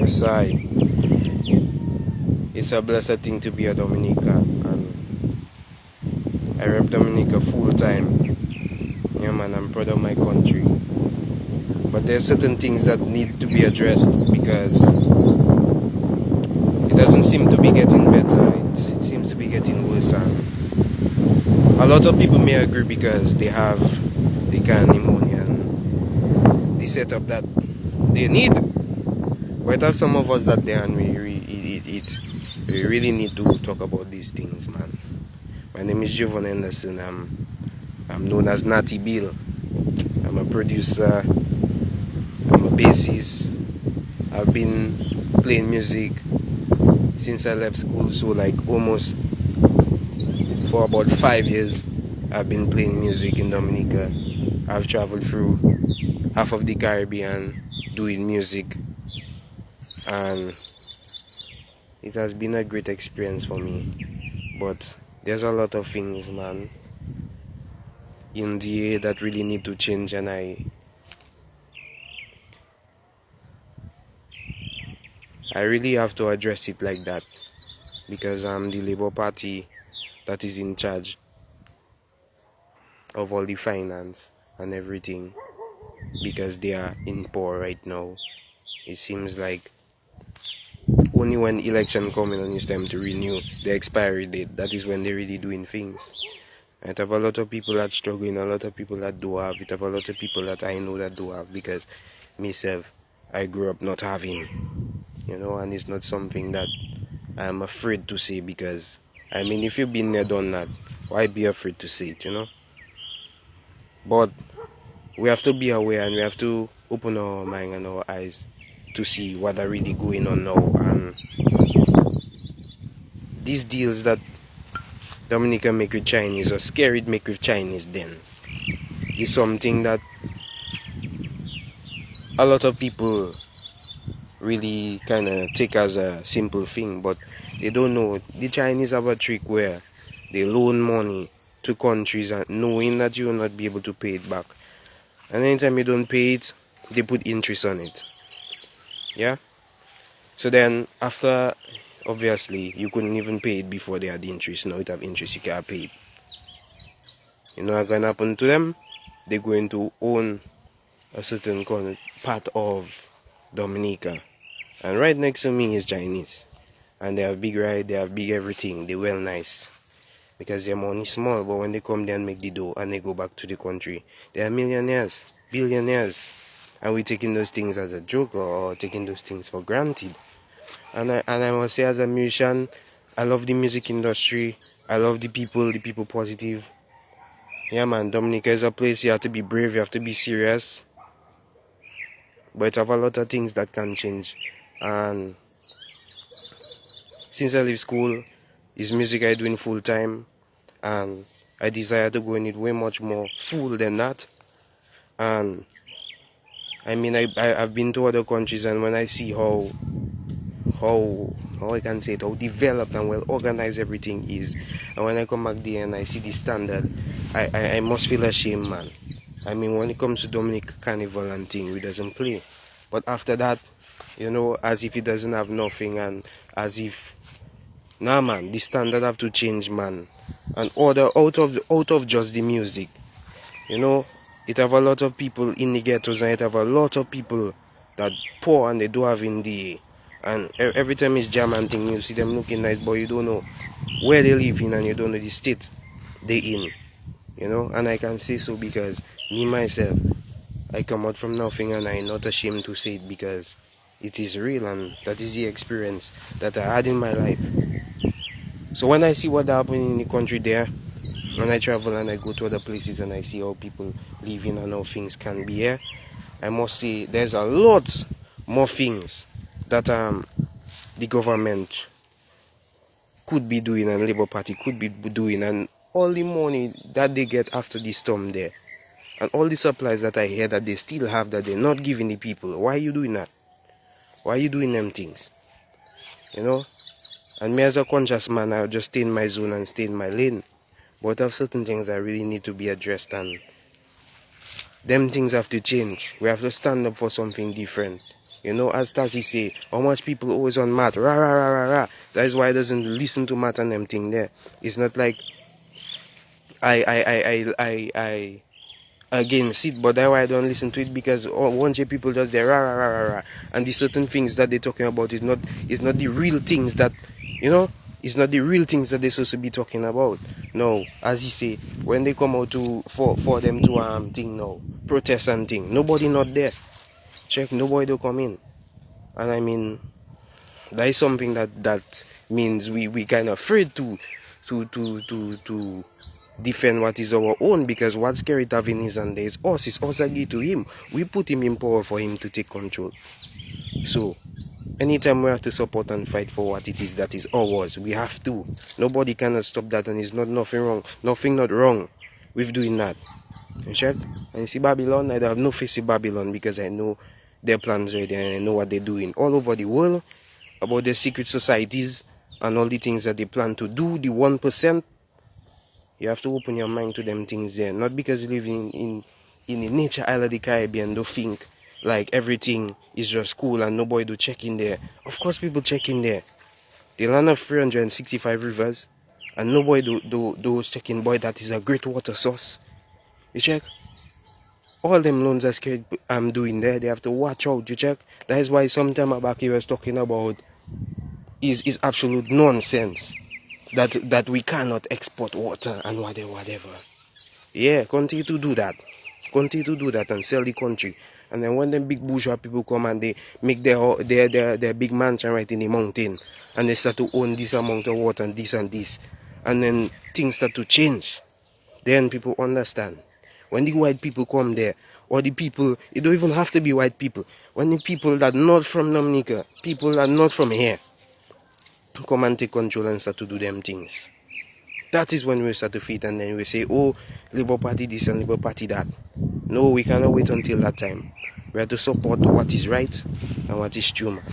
Masai. It's a blessed thing to be a Dominica, and I rep Dominica full time. Yeah man, I'm proud of my country. But there's certain things that need to be addressed because it doesn't seem to be getting better. It seems to be getting worse, and a lot of people may agree because they have the kind of pneumonia and the setup that they need. But there's some of us that there and we really need to talk about these things, man. My name is Jovan Anderson. I'm known as Natty Bill. I'm a producer. I'm a bassist. I've been playing music since I left school, so like almost for about 5 years I've been playing music in Dominica. I've traveled through half of the Caribbean doing music, and it has been a great experience for me. But there's a lot of things, man, in the air that really need to change, and I really have to address it like that because I'm the Labour Party that is in charge of all the finance and everything, because they are in power right now. It seems like only when election coming and it's time to renew the expiry date, that is when they're really doing things. I have a lot of people that struggling, a lot of people that do have it, have a lot of people that I know that do have, because myself, I grew up not having, and it's not something that I'm afraid to say, because I mean, if you've been there, done that, why be afraid to say it? But we have to be aware, and we have to open our mind and our eyes to see what are really going on now. And these deals that Dominica make with Chinese, or scary make with Chinese, then is something that a lot of people really kind of take as a simple thing, but they don't know the Chinese have a trick where they loan money to countries and knowing that you will not be able to pay it back, and anytime you don't pay it, they put interest on it. Yeah, so then after, obviously you couldn't even pay it before they had the interest. Now it have interest, you can't pay it. What's gonna happen to them? They're going to own a certain part of Dominica, and right next to me is Chinese, and they have big ride, they have big everything, they well nice because their money small, but when they come there and make the dough and they go back to the country, they are millionaires, billionaires, and we're taking those things as a joke, or taking those things for granted. And I must say, as a musician, I love the music industry, I love the people positive. Yeah man, Dominica is a place you have to be brave, you have to be serious, but it have a lot of things that can change. And since I leave school, it's music I doing full time, and I desire to go in it way much more full than that. And I mean, I've been to other countries, and when I see how I can say it, how developed and well organized everything is, and when I come back there and I see the standard, I must feel ashamed, man. I mean, when it comes to Dominic Carnival and thing, we doesn't play, but after that, as if it doesn't have nothing, and as if, nah man, the standard have to change, man, and order out of just the music. It have a lot of people in the ghettos, and it have a lot of people that poor and they do have in the, and every time it's jam and thing, you see them looking nice, but you don't know where they live in, and you don't know the state they in. And I can say so because me myself, I come out from nothing, and I'm not ashamed to say it because it is real, and that is the experience that I had in my life. So when I see what happening in the country there, when I travel and I go to other places and I see how people living and how things can be here, I must say there's a lot more things that the government could be doing and Labour Party could be doing, and all the money that they get after the storm there, and all the supplies that I hear that they still have that they're not giving the people. Why are you doing that? Why are you doing them things? And me as a conscious man, I'll just stay in my zone and stay in my lane. But of certain things that really need to be addressed, and them things have to change. We have to stand up for something different. You know, as Tazzy say, how much people always on math, rah rah rah rah rah. That is why I doesn't listen to math and them thing there. It's not like I against it, but that's why I don't listen to it, because one day people just there rah rah rah rah rah, and the certain things that they're talking about is not the real things that, you know, it's not the real things that they're supposed to be talking about. No, as he say, when they come out to for them to thing now, protest and thing, nobody not there. Check, nobody do come in, and I mean that is something that means we kind of afraid to defend what is our own, because what Scary having is and there is us. It's us that give to him. We put him in power for him to take control. So anytime we have to support and fight for what it is that is ours, we have to. Nobody cannot stop that, and it's not nothing wrong. Nothing not wrong with doing that. You check? And you see Babylon, I have no face in Babylon, because I know their plans right there and I know what they're doing all over the world, about their secret societies and all the things that they plan to do, the 1%. You have to open your mind to them things there. Not because you live in the nature island of the Caribbean, don't think like everything is just cool and nobody do check in there. Of course people check in there. The land of 365 rivers, and nobody do check in. Boy, that is a great water source. You check? All them loans that scared I'm doing there, they have to watch out, you check? That is why sometime back he was talking about is absolute nonsense. That we cannot export water and whatever. Yeah, continue to do that. Continue to do that and sell the country. And then when them big bourgeois people come and they make their big mansion right in the mountain, and they start to own this amount of water and this, and then things start to change, then people understand. When the white people come there, or the people, it don't even have to be white people, when the people that not from Dominica, people that not from here, come and take control and start to do them things, that is when we start to fit, and then we say, oh, Labour Party this and Labour Party that. No, we cannot wait until that time. We have to support what is right and what is true, man.